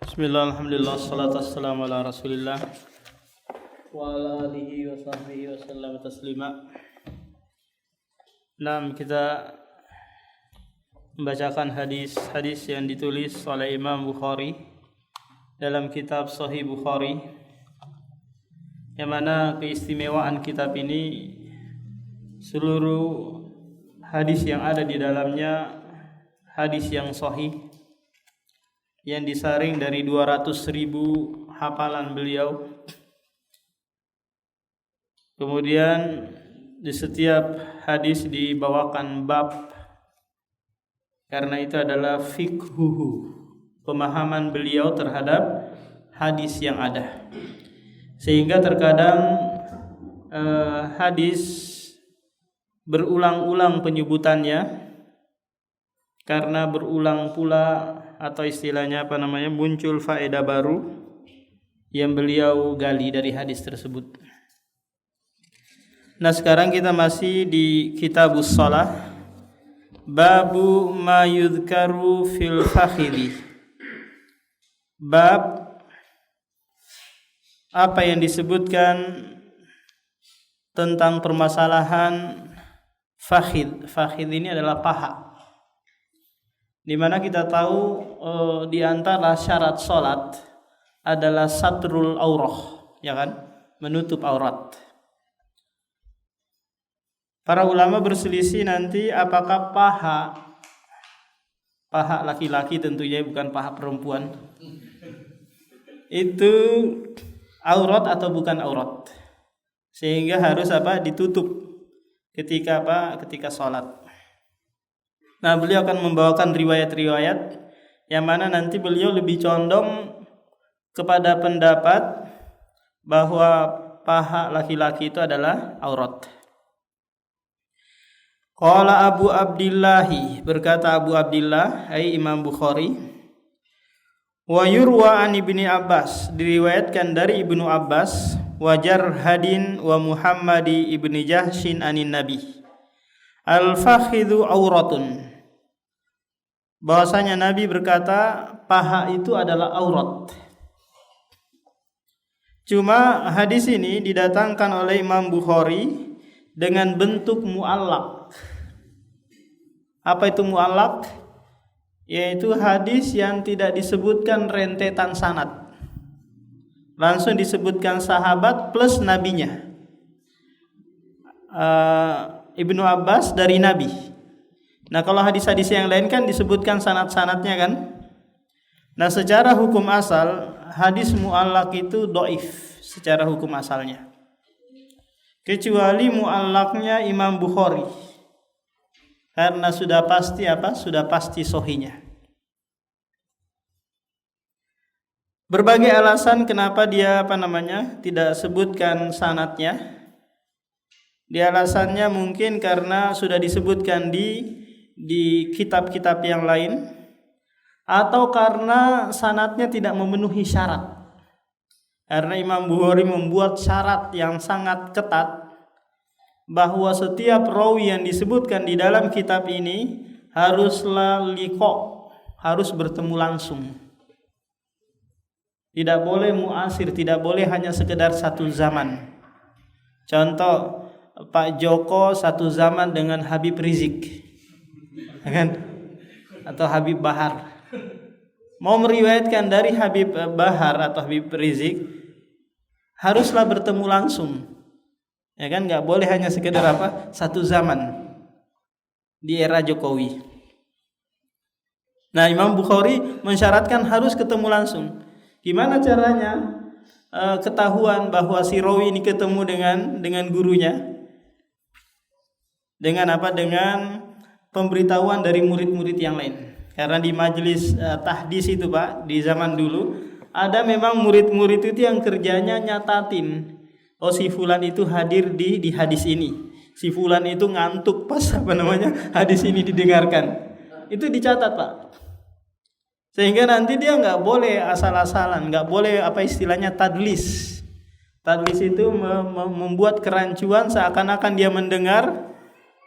Bismillah, alhamdulillah, salatu wassalamu ala rasulillah wa ala alihi wa sahbihi wa sallam taslima. Kita membacakan hadis-hadis yang ditulis oleh Imam Bukhari dalam kitab Sahih Bukhari, yang mana keistimewaan kitab ini seluruh hadis yang ada di dalamnya hadis yang sahih, yang disaring dari 200.000 hafalan beliau. Kemudian di setiap hadis dibawakan bab, karena itu adalah fikhuhu, pemahaman beliau terhadap hadis yang ada. Sehingga terkadang hadis berulang-ulang penyebutannya, karena berulang pula, atau istilahnya muncul faedah baru yang beliau gali dari hadis tersebut. Nah, sekarang kita masih di Kitabus Shalah, babu ma yudhkaru fil fakhidhi. Bab apa yang disebutkan tentang permasalahan fakhidh. Fakhidh ini adalah paha, di mana kita tahu di antara syarat salat adalah satrul aurah, ya kan? Menutup aurat. Para ulama berselisih nanti apakah paha laki-laki, tentunya bukan paha perempuan, itu aurat atau bukan aurat, sehingga harus ditutup ketika salat. Nah, beliau akan membawakan riwayat-riwayat yang mana nanti beliau lebih condong kepada pendapat bahwa paha laki-laki itu adalah aurat. Qala Abu Abdillahi, berkata Abu Abdillah, Imam Bukhari, wa yurwa an Ibni Abbas, diriwayatkan dari Ibnu Abbas, wa Jarhadin wa Muhammadi ibni Jahshin anin Nabi, al-fakhidhu auratun, bahwasanya Nabi berkata paha itu adalah aurat. Cuma hadis ini didatangkan oleh Imam Bukhari dengan bentuk mu'allaq. Apa itu mu'allaq? Yaitu hadis yang tidak disebutkan rentetan sanad, langsung disebutkan sahabat plus nabinya. Ibnu Abbas dari Nabi. Nah, kalau hadis-hadis yang lain kan disebutkan sanad-sanadnya kan. Nah, secara hukum asal hadis mu'allaq itu dhaif secara hukum asalnya, kecuali mu'allaqnya Imam Bukhari, karena sudah pasti sahihnya. Berbagai alasan kenapa dia tidak sebutkan sanadnya. Di alasannya mungkin karena sudah disebutkan di kitab-kitab yang lain, atau karena sanadnya tidak memenuhi syarat. Karena Imam Bukhari membuat syarat yang sangat ketat bahwa setiap rawi yang disebutkan di dalam kitab ini haruslah liqa, harus bertemu langsung. Tidak boleh muasir, tidak boleh hanya sekedar satu zaman. Contoh, Pak Joko satu zaman dengan Habib Rizik, kan? Atau Habib Bahar. Mau meriwayatkan dari Habib Bahar atau Habib Rizik, haruslah bertemu langsung, ya kan? Nggak boleh hanya sekedar satu zaman di era Jokowi. Nah, Imam Bukhari mensyaratkan harus ketemu langsung. Gimana caranya ketahuan bahwa si rawi ini ketemu dengan gurunya? Dengan Dengan pemberitahuan dari murid-murid yang lain. Karena di majelis tahdis itu, Pak, di zaman dulu ada memang murid-murid itu yang kerjanya nyatatin, oh si fulan itu hadir di hadis ini, si fulan itu ngantuk pas hadis ini didengarkan. Itu dicatat, Pak. Sehingga nanti dia nggak boleh asal-asalan, nggak boleh istilahnya tadlis. Tadlis itu membuat kerancuan seakan-akan dia mendengar,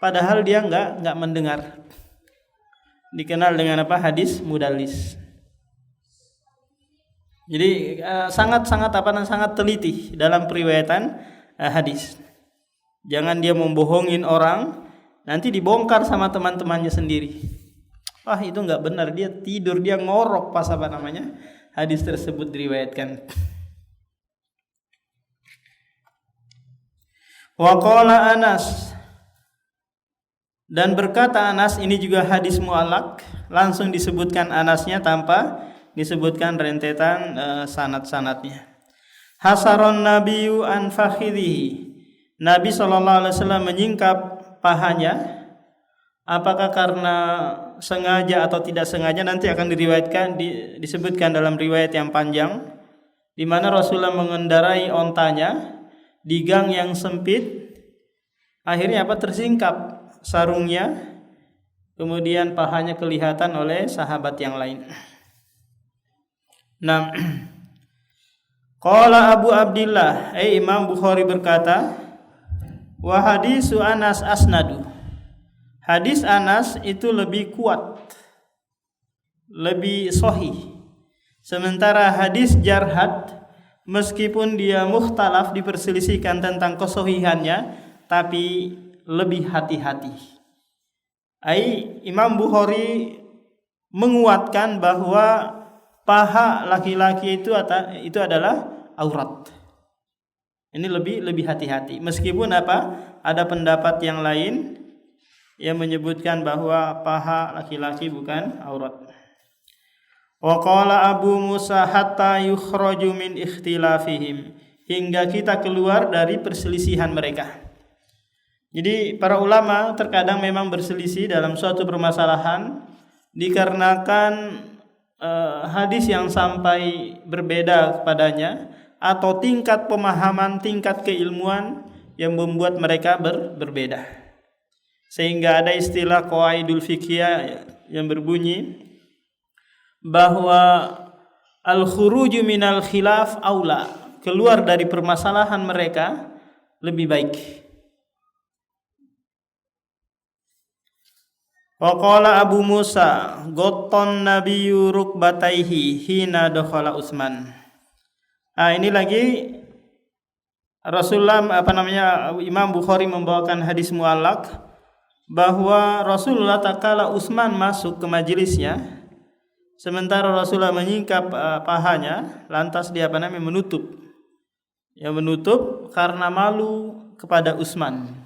padahal dia nggak mendengar. Dikenal dengan hadis mudallis. Jadi sangat-sangat sangat teliti dalam periwayatan hadis. Jangan dia membohongin orang, nanti dibongkar sama teman-temannya sendiri. Wah, itu enggak benar, dia tidur, dia ngorok pas hadis tersebut diriwayatkan. Wa qala Anas, dan berkata Anas, ini juga hadis mu'allaq, langsung disebutkan Anasnya tanpa disebutkan rentetan sanad-sanadnya. Hasaron nabiyyu an fakhidhihi, Nabi SAW menyingkap pahanya. Apakah karena sengaja atau tidak sengaja, nanti akan disebutkan dalam riwayat yang panjang, di mana Rasulullah mengendarai ontanya di gang yang sempit. Akhirnya tersingkap sarungnya, kemudian pahanya kelihatan oleh sahabat yang lain. Nah, qala Abu Abdillah, Imam Bukhari berkata, wa hadisu Anas asnadu, hadis Anas itu lebih kuat, lebih sahih. Sementara hadis Jarhad, meskipun dia mukhtalaf, diperselisihkan tentang kesahihannya, tapi lebih hati-hati. Imam Bukhari menguatkan bahwa paha laki-laki itu adalah aurat. Ini lebih hati-hati. Meskipun ada pendapat yang lain yang menyebutkan bahwa paha laki-laki bukan aurat. Wa qala Abu Musa hatta yukhraju min ikhtilafihim, hingga kita keluar dari perselisihan mereka. Jadi para ulama terkadang memang berselisih dalam suatu permasalahan dikarenakan hadis yang sampai berbeda kepadanya, atau tingkat pemahaman, tingkat keilmuan yang membuat mereka berbeda. Sehingga ada istilah qawaidul fiqhiyah yang berbunyi bahwa al-khuruju minal khilaf aula, keluar dari permasalahan mereka lebih baik. Wa qala Abu Musa, gotton nabiyyu rukbataihi hina dakhala Utsman. Ini lagi Rasulullah Imam Bukhari membawakan hadis mu'allaq bahwa Rasulullah tatkala Utsman masuk ke majelisnya, sementara Rasulullah menyingkap pahanya, lantas dia menutup. Ya, menutup karena malu kepada Utsman.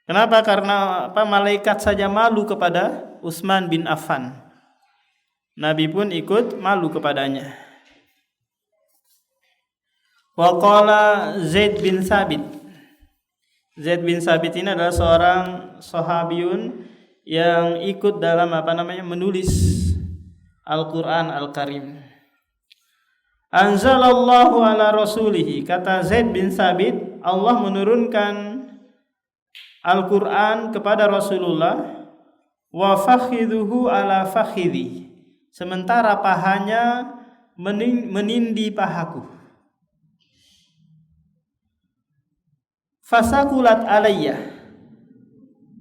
Kenapa? Karena malaikat saja malu kepada Utsman bin Affan. Nabi pun ikut malu kepadanya. Wa qala Zaid bin Sabit. Zaid bin Sabit ini adalah seorang sahabiyun yang ikut dalam menulis Al-Qur'an Al-Karim. Anzalallahu ala rasulihi, kata Zaid bin Sabit, Allah menurunkan Al-Quran kepada Rasulullah, wa fakhiduhu ala fakhidhi, sementara pahanya menindih pahaku. Fasakulat alayya,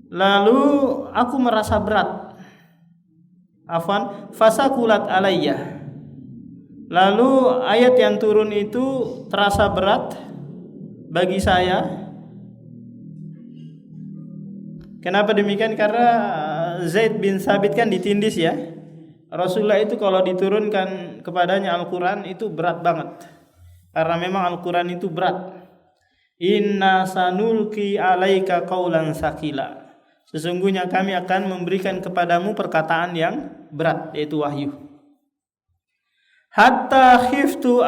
lalu aku merasa berat. Fasakulat alayya, lalu ayat yang turun itu terasa berat bagi saya. Kenapa demikian? Karena Zaid bin Sabit kan ditindis ya. Rasulullah itu kalau diturunkan kepadanya Al-Quran itu berat banget, karena memang Al-Quran itu berat. Inna sanulki alaika qaulan sakila, sesungguhnya kami akan memberikan kepadamu perkataan yang berat, yaitu wahyu. Hatta khiftu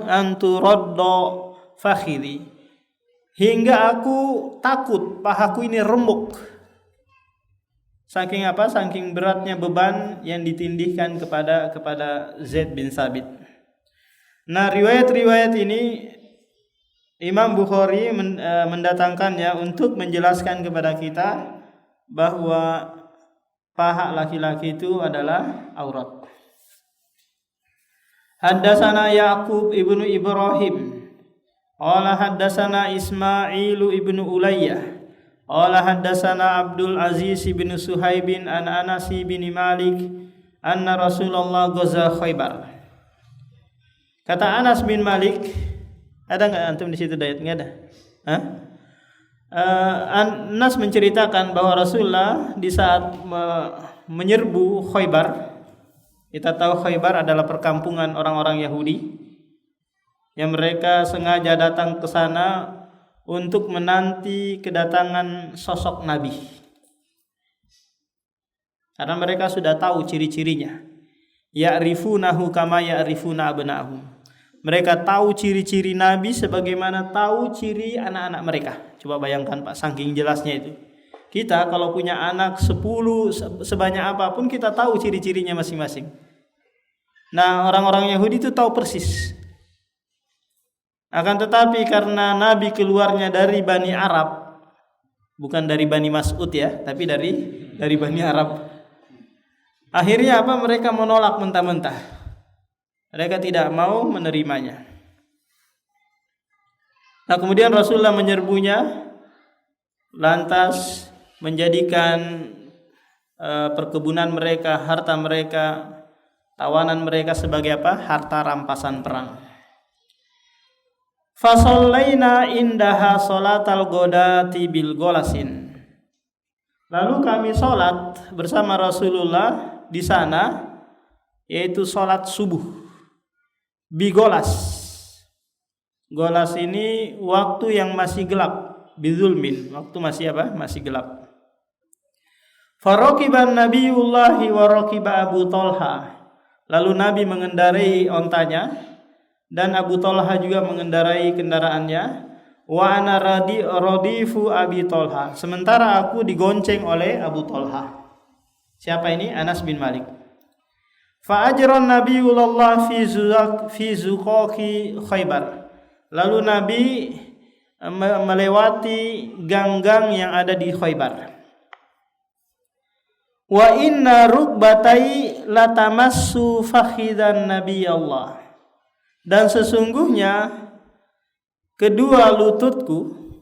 anturaddo fakhiri, hingga aku takut pahaku ini remuk. Saking Saking beratnya beban yang ditindihkan kepada Zaid bin Sabit. Nah, riwayat-riwayat ini Imam Bukhari mendatangkannya untuk menjelaskan kepada kita bahwa paha laki-laki itu adalah aurat. Haddatsana Yaqub ibnu Ibrahim, qala haddatsana Ismailu ibnu Ulayyah, qala haddatsana Abdul Aziz ibnu Suhaibin an Anas bin Malik anna Rasulullah ghaza Khaybar. Kata Anas bin Malik, ada enggak antum di situ Dayat? Enggak ada. Hah? Anas menceritakan bahwa Rasulullah di saat menyerbu Khaybar, kita tahu Khaybar adalah perkampungan orang-orang Yahudi yang mereka sengaja datang ke sana untuk menanti kedatangan sosok Nabi. Karena mereka sudah tahu ciri-cirinya. Ya'rifunahu kama ya'rifuna abna'ahum. Mereka tahu ciri-ciri Nabi sebagaimana tahu ciri anak-anak mereka. Coba bayangkan Pak, saking jelasnya itu. Kita kalau punya anak 10 sebanyak apapun kita tahu ciri-cirinya masing-masing. Nah, orang-orang Yahudi itu tahu persis. Akan tetapi karena Nabi keluarnya dari Bani Arab, bukan dari Bani Mas'ud ya, tapi dari Bani Arab. Akhirnya apa? Mereka menolak mentah-mentah. Mereka tidak mau menerimanya. Nah, kemudian Rasulullah menyerbunya, lantas menjadikan perkebunan mereka, harta mereka, tawanan mereka sebagai apa? Harta rampasan perang. Fasallaina indaha salatal ghadati bil golasin. Lalu kami salat bersama Rasulullah di sana, yaitu salat subuh. Bigolas. Golas ini waktu yang masih gelap, bizulmin, waktu masih apa? Masih gelap. Faraqiban nabiyullahi wa raqiba Abu Talha. Lalu Nabi mengendarai ontanya dan Abu Talha juga mengendarai kendaraannya. Wa ana radifu Abi Talha. Sementara aku digonceng oleh Abu Talha. Siapa ini? Anas bin Malik. Fa ajran nabiyullah fi zuqaqi Khaybar. Lalu Nabi melewati gang-gang yang ada di Khaybar. Wa inna rukbatai latamassu fakhidan nabiyallah. Dan sesungguhnya kedua lututku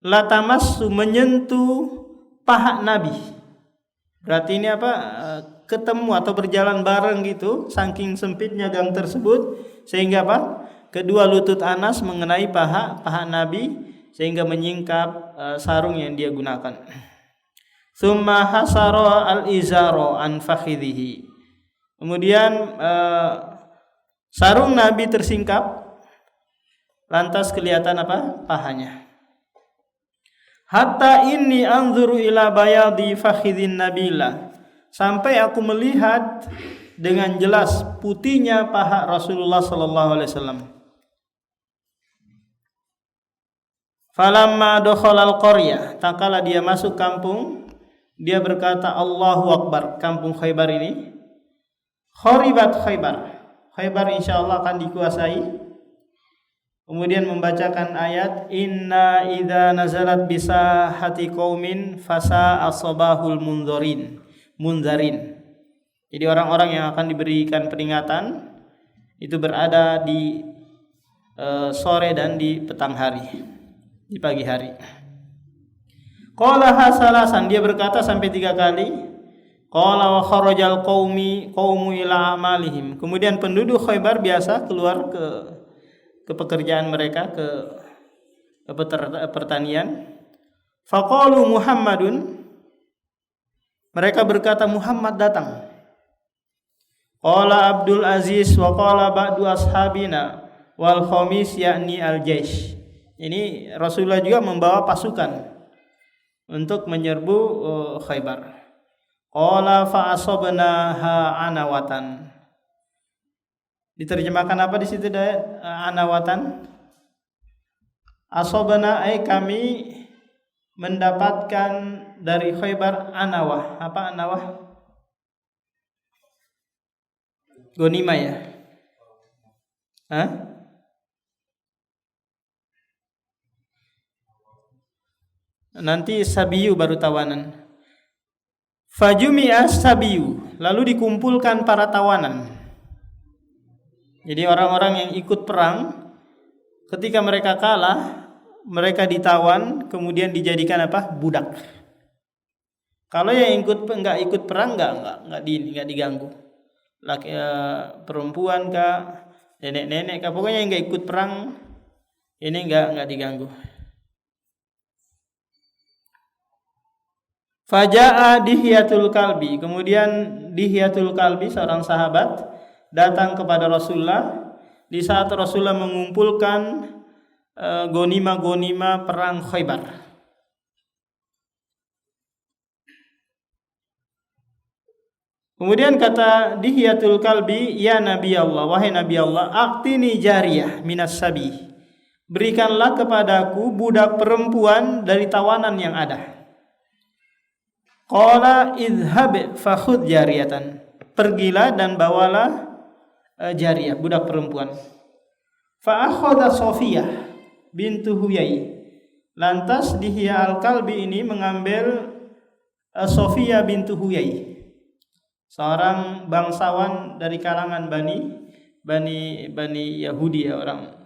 latamassu menyentuh paha Nabi. Berarti ini apa? Ketemu atau berjalan bareng gitu, saking sempitnya gang tersebut sehingga apa? Kedua lutut Anas mengenai paha Nabi sehingga menyingkap sarung yang dia gunakan. Tsumma hasara al-izara an fakhidhihi. Kemudian sarung Nabi tersingkap, lantas kelihatan apa? Pahanya. Hatta inni anzuru ila bayadi fakhidhin nabila. Sampai aku melihat dengan jelas putihnya paha Rasulullah sallallahu alaihi wasallam. Falamma dakhala al-qaryah, tatkala dia masuk kampung, dia berkata Allahu Akbar. Kampung Khaybar ini kharibat Khaybar. Khaybar insyaallah akan dikuasai. Kemudian membacakan ayat inna idza nazalat bisahati qaumin fasa asbahul munzarin. Jadi orang-orang yang akan diberikan peringatan itu berada di sore dan di petang hari, di pagi hari. Qala hasalasan, dia berkata sampai 3 kali. Qala wa kharajal qaumu ila amalihim. Kemudian penduduk Khaybar biasa keluar ke pekerjaan mereka, ke pertanian. Faqalu Muhammadun. Mereka berkata Muhammad datang. Qala Abdul Aziz wa qala ba'du ashabina wal khamis yakni al-jaish. Ini Rasulullah juga membawa pasukan untuk menyerbu Khaybar. Qala fa asabnaha anawatan. Diterjemahkan apa di situ anawatan? Asabna ay kami mendapatkan dari Khaybar anawah. Apa anawah? Ghanimah ya? Hah? Nanti sabiyu baru tawanan. Fajumi'a sabiyu, lalu dikumpulkan para tawanan. Jadi orang-orang yang ikut perang, ketika mereka kalah, mereka ditawan, kemudian dijadikan apa? Budak. Kalau yang nggak ikut perang nggak diganggu. Laki perempuan kah, nenek-nenek kah, pokoknya yang nggak ikut perang ini nggak diganggu. Faja'a Dihyatul Kalbi. Kemudian Dihyatul Kalbi, seorang sahabat, datang kepada Rasulullah di saat Rasulullah mengumpulkan gonima-gonima perang Khaybar. Kemudian kata Dihyatul Kalbi, ya Nabi Allah, wahai Nabi Allah, aqtini jariyah minas sabi. Berikanlah kepadaku budak perempuan dari tawanan yang ada. Qala idhhab fakhudh jariyatan. Pergilah dan bawalah jariyah, budak perempuan. Fa akhadha Safiyah bintu Huyai. Lantas Dihya al-Kalbi ini mengambil Safiyah bintu Huyai, seorang bangsawan dari kalangan Bani Yahudi, orang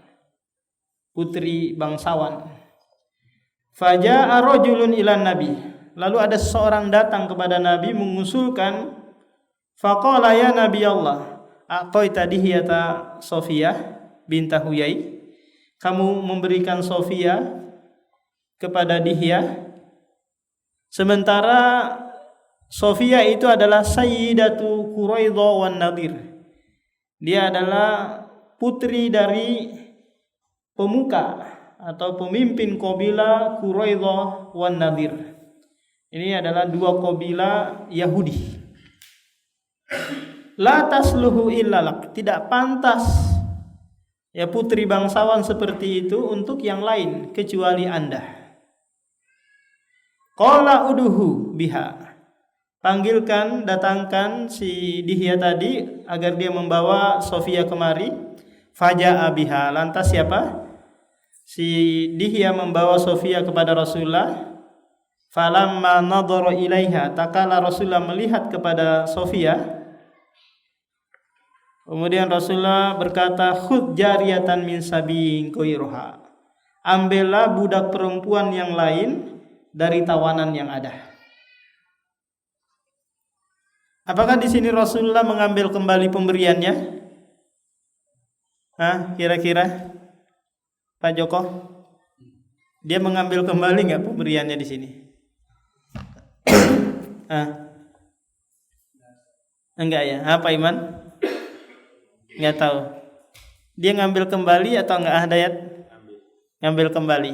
putri bangsawan. Faja'a rajulun ilan Nabi. Lalu ada seorang datang kepada Nabi mengusulkan, faqala ya Nabi Allah, a'taita Dihyata Safiyah bint Huyai. Kamu memberikan Safiyah kepada Dihya, sementara Safiyah itu adalah Sayyidatu Quraidha wan Nadir. Dia adalah putri dari pemuka atau pemimpin kabilah Quraidha wan Nadir. Ini adalah dua kabilah Yahudi. La tasluhu illa lak. Tidak pantas ya putri bangsawan seperti itu untuk yang lain kecuali Anda. Qala uduhu biha. Panggilkan, datangkan si Dihya tadi agar dia membawa Safiyah kemari. Faja'a biha. Lantas siapa? Si Dihya membawa Safiyah kepada Rasulullah. Falamma nadhara ilaiha, takala Rasulullah melihat kepada Safiyah. Kemudian Rasulullah berkata, khudh jariyatan min sabiin ghayruha. Ambillah budak perempuan yang lain dari tawanan yang ada. Apakah di sini Rasulullah mengambil kembali pemberiannya? Kira-kira Pak Joko, dia mengambil kembali nggak pemberiannya di sini? Enggak ya? Apa Iman? Enggak tahu. Dia ngambil kembali atau enggak, Dayat? Ngambil kembali.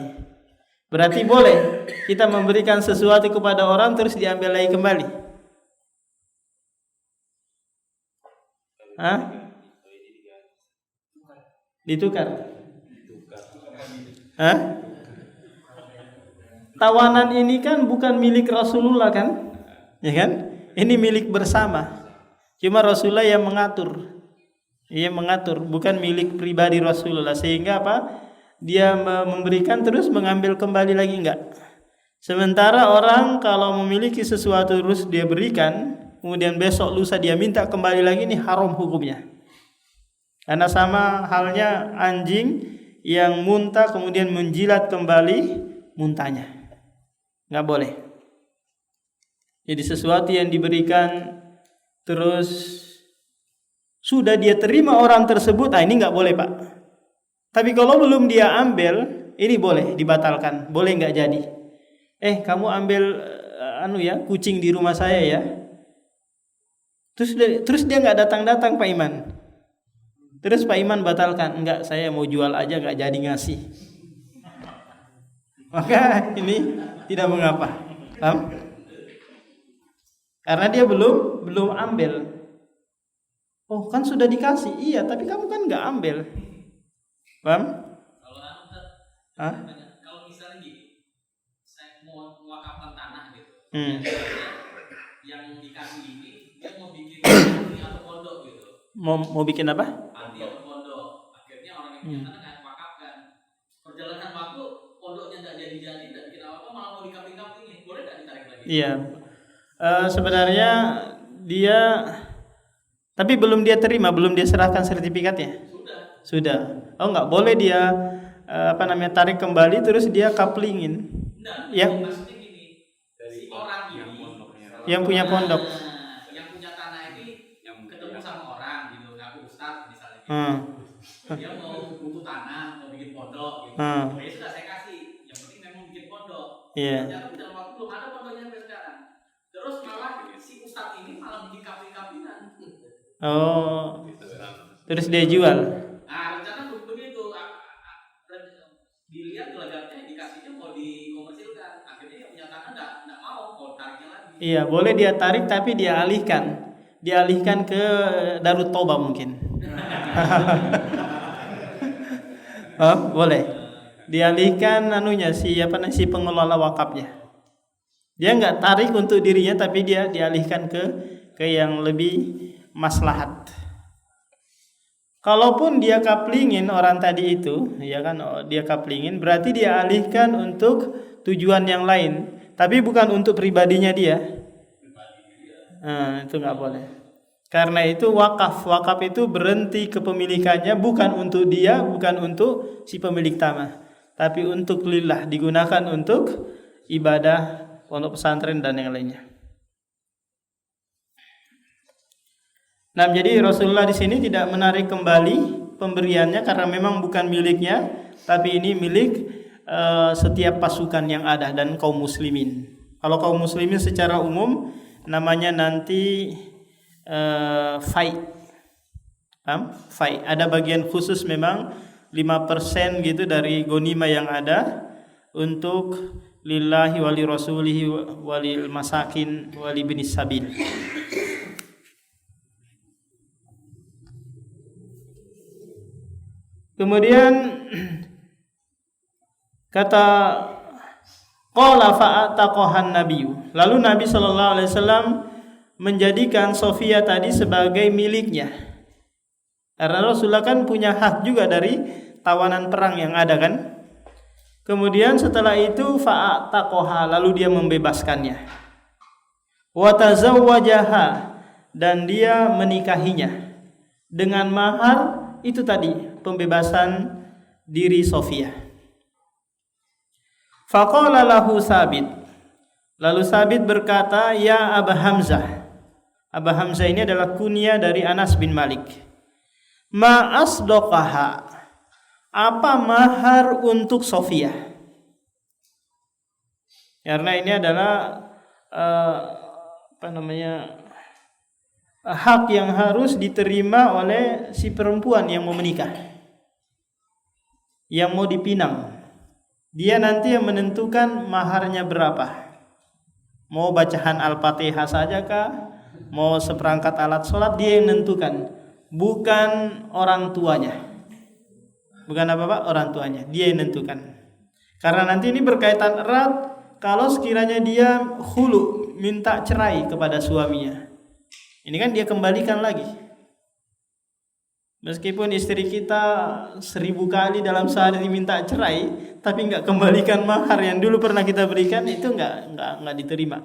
Berarti boleh kita memberikan sesuatu kepada orang terus diambil lagi kembali. Ditukar. Tawanan ini kan bukan milik Rasulullah kan? Ya kan? Ini milik bersama. Cuma Rasulullah yang mengatur. Ia mengatur, bukan milik pribadi Rasulullah. Sehingga apa? Dia memberikan terus mengambil kembali lagi enggak. Sementara orang kalau memiliki sesuatu terus dia berikan, kemudian besok lusa dia minta kembali lagi, ini haram hukumnya. Karena sama halnya anjing yang muntah kemudian menjilat kembali muntahnya. Nggak boleh. Jadi sesuatu yang diberikan terus sudah dia terima orang tersebut, ini nggak boleh Pak. Tapi kalau belum dia ambil, ini boleh dibatalkan, boleh nggak jadi. Kamu ambil kucing di rumah saya ya. Terus dia nggak datang Pak Iman. Terus Pak Iman batalkan, enggak, saya mau jual aja, nggak jadi ngasih. Maka ini tidak mengapa. Paham? Karena dia belum ambil. Oh, kan sudah dikasih. Iya, tapi kamu kan nggak ambil. Paham? Kalau misalnya gini, saya mau mewakafkan tanah gitu. Yang dikasih ini dia mau bikin panti atau pondok gitu. Mau bikin apa? Panti atau pondok. Akhirnya orang yang punya tanah nggak wakafkan. Perjalanan waktu pondoknya nggak jadi, nggak bikin apa-apa, malah mau dikapling-kaplingin. Boleh nggak ditarik lagi? Iya. Sebenarnya dia, tapi belum dia terima, belum dia serahkan sertifikatnya. Sudah. Oh, nggak boleh dia tarik kembali terus dia kaplingin. Ya. Maksudnya gini, si orang ini Yang punya pondok. Yang punya tanah ini yang ketemu sama orang gitu, ngaku ustaz misalnya gitu. Dia mau butuh tanah, mau bikin pondok gitu. Ya sudah saya kasih. Yang penting memang bikin pondok. Ternyata dalam waktu belum ada pondoknya sampai sekarang. Terus malah si ustaz ini malah bikin kafiran. Oh. Terus dia jual. Nah, rencana begitu. Dilihat gelagatnya, dikasihnya mau dikomersilkan. Akhirnya yang punya tanah enggak mau, mau tariknya lagi. Iya, boleh dia tarik tapi dia alihkan. Dialihkan ke Darut Toba mungkin. Oh, boleh. Dialihkan si pengelola wakafnya. Dia enggak tarik untuk dirinya tapi dia dialihkan ke yang lebih maslahat. Kalaupun dia kaplingin orang tadi itu, ya kan, dia kaplingin, berarti dia alihkan untuk tujuan yang lain, tapi bukan untuk pribadinya dia. Itu nggak boleh. Karena itu wakaf itu berhenti kepemilikannya bukan untuk dia, bukan untuk si pemilik tanah, tapi untuk lillah, digunakan untuk ibadah pondok pesantren dan yang lainnya. Nah, jadi Rasulullah di sini tidak menarik kembali pemberiannya karena memang bukan miliknya, tapi ini milik setiap pasukan yang ada dan kaum muslimin. Kalau kaum muslimin secara umum namanya nanti fai. Fai. Ada bagian khusus memang 5% gitu dari ghanimah yang ada untuk lillahi wali rasulihi walil masakin wali binis sabil. Kemudian kata qala fa'ataqahan nabiyyu. Lalu Nabi sallallahu alaihi wasallam menjadikan Sofia tadi sebagai miliknya. Karena Rasulullah kan punya hak juga dari tawanan perang yang ada kan. Kemudian setelah itu fa'ataqaha, lalu dia membebaskannya. Wa tazawwajaha, dan dia menikahinya dengan mahar itu tadi, pembebasan diri Sofia. Faqala lahu Sabit. Lalu Sabit berkata, "Ya Aba Hamzah." Aba Hamzah ini adalah kunyah dari Anas bin Malik. "Ma asdaqaha." Apa mahar untuk Sofia? Karena ini adalah hak yang harus diterima oleh si perempuan yang mau menikah, yang mau dipinang. Dia nanti yang menentukan maharnya berapa. Mau bacaan Al-Fatihah saja kah? Mau seperangkat alat sholat, dia yang menentukan, bukan orang tuanya. Bukan apa-apa, orang tuanya, dia yang menentukan. Karena nanti ini berkaitan erat kalau sekiranya dia khulu, minta cerai kepada suaminya. Ini kan dia kembalikan lagi. Meskipun istri kita 1000 kali dalam sehari diminta cerai, tapi enggak kembalikan mahar yang dulu pernah kita berikan, itu enggak diterima.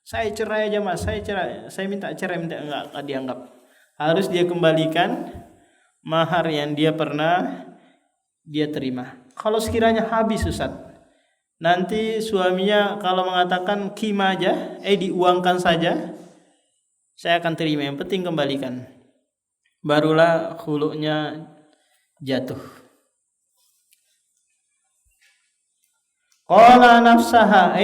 Saya cerai aja Mas, saya minta cerai, enggak dianggap. Harus dia kembalikan mahar yang dia pernah dia terima. Kalau sekiranya habis Ustaz, nanti suaminya kalau mengatakan kima aja, diuangkan saja, saya akan terima, yang penting kembalikan. Barulah khulu'nya jatuh. Qala nafsaha,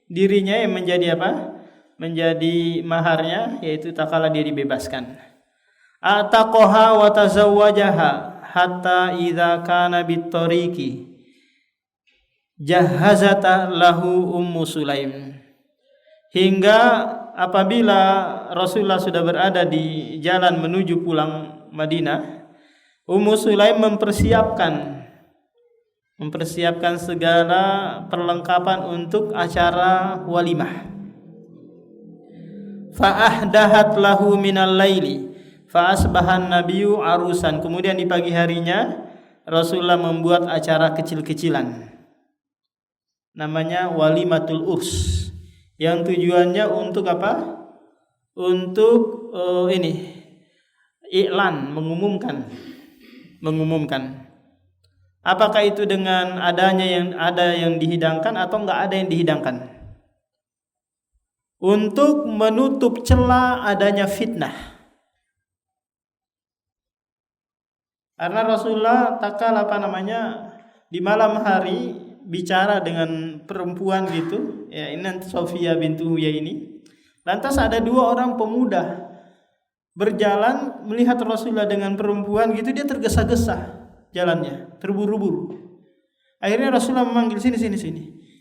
dirinya yang menjadi apa? Menjadi maharnya, yaitu takala dia dibebaskan. Ataqaha wa tazawwajaha hatta idza kana bitariqi jahazata lahu Ummu Sulaim. Hingga apabila Rasulullah sudah berada di jalan menuju pulang Madinah, Ummu Sulaim mempersiapkan segala perlengkapan untuk acara walimah. Fa'ahdahat lahu minal laili fa asbahan nabiyyu arusan. Kemudian di pagi harinya Rasulullah membuat acara kecil-kecilan, namanya walimatul urs, yang tujuannya untuk apa? Untuk iklan, mengumumkan. Apakah itu dengan ada yang dihidangkan atau enggak ada yang dihidangkan? untuk menutup celah adanya fitnah. Karena Rasulullah takal di malam hari bicara dengan perempuan gitu, ya ini nanti Sofia bintu Huyai ini. Lantas ada 2 orang pemuda berjalan melihat Rasulullah dengan perempuan gitu, dia tergesa-gesa jalannya, terburu-buru. Akhirnya Rasulullah memanggil, sini.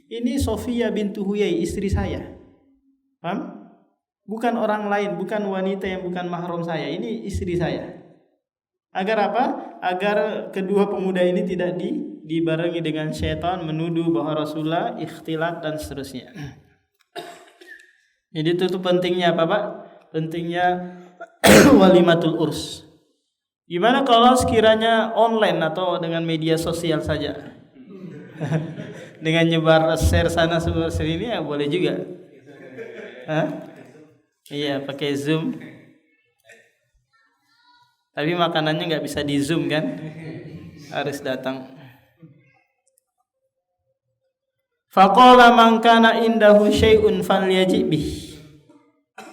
Ini Sofia bintu Huyai, istri saya. Paham? Bukan orang lain, bukan wanita yang bukan mahram saya, ini istri saya. Agar apa? Agar kedua pemuda ini tidak dibarengi dengan syaitan menuduh bahwa Rasulullah ikhtilat dan seterusnya. Jadi itu pentingnya apa, Pak? Pentingnya walimatul urs. Gimana kalau sekiranya online atau dengan media sosial saja? Dengan nyebar share sana share sini ya boleh juga. Hah? Iya, pakai Zoom. Tapi makanannya nggak bisa di Zoom kan? Harus datang. Faqala man kana indahu syai'un falyaji bih.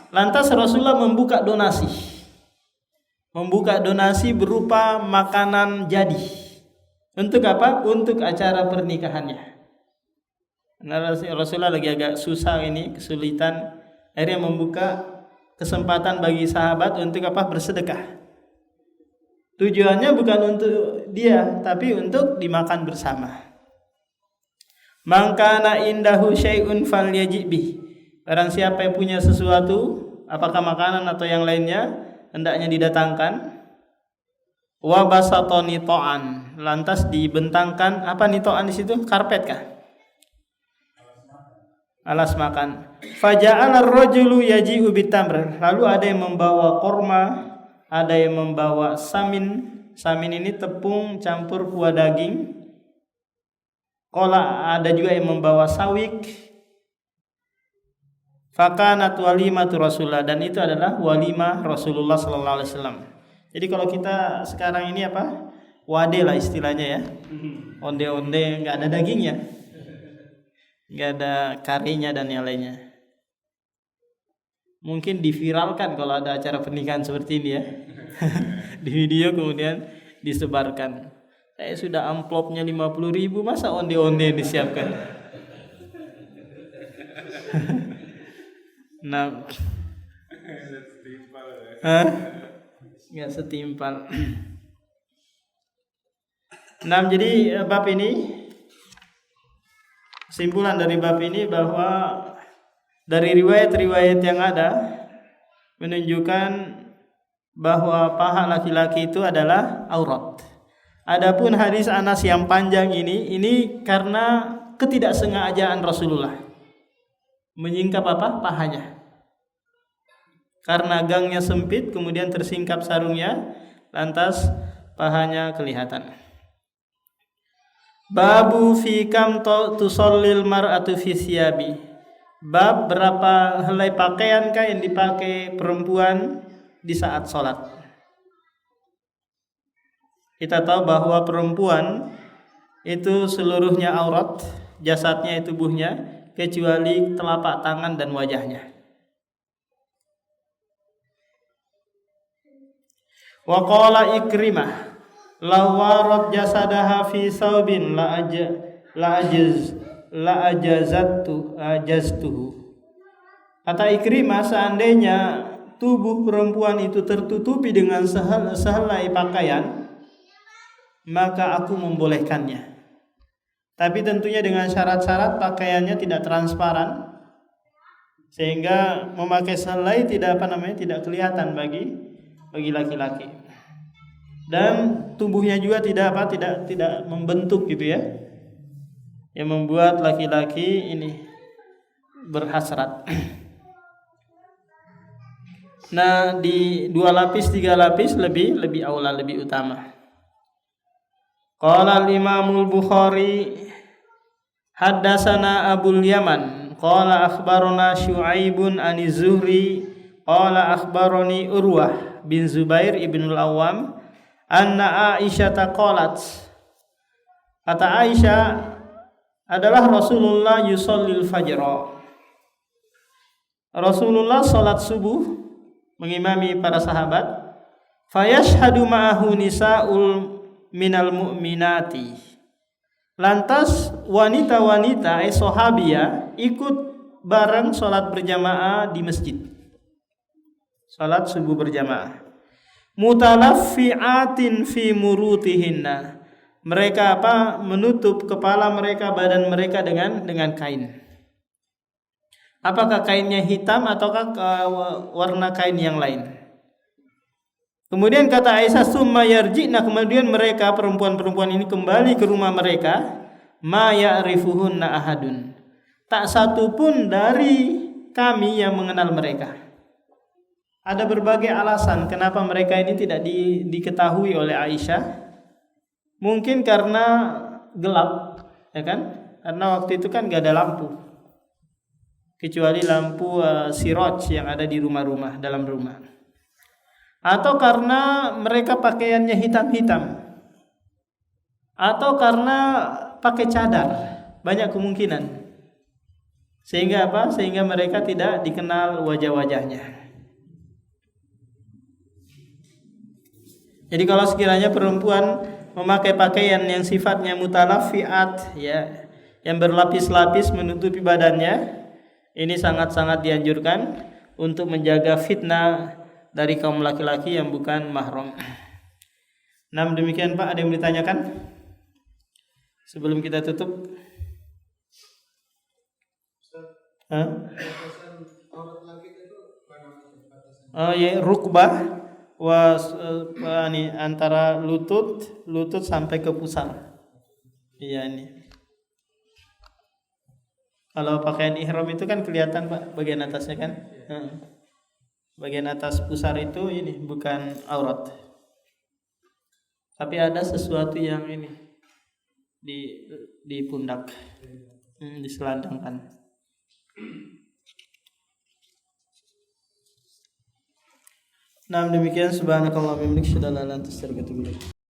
Lantas Rasulullah membuka donasi berupa makanan jadi. Untuk apa? Untuk acara pernikahannya. Nah, Rasulullah lagi agak susah ini, kesulitan. Akhirnya membuka kesempatan bagi sahabat untuk apa? Bersedekah. Tujuannya bukan untuk dia, tapi untuk dimakan bersama. Man kana indahu syai'un falyaji bih. Barang siapa yang punya sesuatu, apakah makanan atau yang lainnya, hendaknya didatangkan. Wa basata nito'an, lantas dibentangkan apa nito'an di situ? Karpet kah? Alas makan. Faja'ala ar-rajulu yaji'u bitamr. Lalu ada yang membawa korma, ada yang membawa samin. Samin ini tepung campur kuah daging. Qala ada juga yang membawa sawik. Fakanat walimatu Rasulullah, dan itu adalah walimah Rasulullah sallallahu alaihi wasallam. Jadi kalau kita sekarang ini apa? Wade lah istilahnya ya. Onde-onde enggak ada dagingnya. Enggak ada karinya dan yang lainnya. Mungkin diviralkan kalau ada acara pernikahan seperti ini ya. Di video kemudian disebarkan. Saya sudah amplopnya 50.000, masa onde-onde disiapkan. Nah, nggak setimpal. Nah, jadi bab ini, kesimpulan dari bab ini bahwa dari riwayat-riwayat yang ada menunjukkan bahwa paha laki-laki itu adalah aurat. Adapun hadis Anas yang panjang ini karena ketidaksengajaan Rasulullah menyingkap apa? Pahanya. Karena gangnya sempit kemudian tersingkap sarungnya, lantas pahanya kelihatan. Babu fi kam tusallil mar'atu fi siyabi. Bab berapa helai pakaiankah yang dipakai perempuan di saat sholat. Kita tahu bahwa perempuan itu seluruhnya aurat, jasadnya, tubuhnya, kecuali telapak tangan dan wajahnya. Wa qala Ikrimah law warat jasadaha fi saubin la ajaztuhu. Kata Ikrimah, seandainya tubuh perempuan itu tertutupi dengan sehelai pakaian, maka aku membolehkannya. Tapi tentunya dengan syarat-syarat pakaiannya tidak transparan, sehingga memakai sehelai tidak tidak kelihatan bagi laki-laki. Dan tubuhnya juga tidak membentuk gitu ya, yang membuat laki-laki ini berhasrat. Nah, di 2 lapis 3 lapis lebih aula, lebih utama. Qala al-Imamul Bukhari haddatsana Abul Yaman qala akhbarana Syu'aibun an Zuhri qala akhbarani Urwah bin Zubair ibnul Awwam anna Aisyah qalat. Kata Aisyah adalah Rasulullah yusallil fajr. Rasulullah salat subuh mengimami para sahabat. Fayashhadu ma'ahu nisa'ul minal mu'minati. Lantas wanita-wanita sahabiyah ikut bareng salat berjamaah di masjid. Salat subuh berjamaah. Mutalaffi'atin fi murutihinna. Mereka menutup kepala mereka, badan mereka dengan kain. Apakah kainnya hitam ataukah warna kain yang lain? Kemudian kata Aisyah, summa yarji'na, kemudian mereka perempuan-perempuan ini kembali ke rumah mereka, ma ya'rifuhunna ahadun. Tak satu pun dari kami yang mengenal mereka. Ada berbagai alasan kenapa mereka ini tidak diketahui oleh Aisyah. Mungkin karena gelap, ya kan? Karena waktu itu kan gak ada lampu. Kecuali lampu siroj yang ada di rumah-rumah, dalam rumah. Atau karena mereka pakaiannya hitam-hitam, atau karena pakai cadar, banyak kemungkinan. Sehingga Sehingga mereka tidak dikenal wajah-wajahnya. Jadi kalau sekiranya perempuan memakai pakaian yang sifatnya mutalaffiat, ya, yang berlapis-lapis menutupi badannya, ini sangat-sangat dianjurkan untuk menjaga fitnah dari kaum laki-laki yang bukan mahram. Nah, demikian Pak, ada yang ditanyakan? Sebelum kita tutup. Oh ya, rukbah antara lutut sampai ke pusar. Iya ini. Kalau pakaian ihram itu kan kelihatan Pak bagian atasnya kan? Bagian atas pusar itu ini bukan aurat. Tapi ada sesuatu yang ini di pundak, diselandangkan. Nah, demikian subhanakallahumma wa bihamdika asyhadu an la ilaha illa anta astaghfiruka wa atubu ilaik.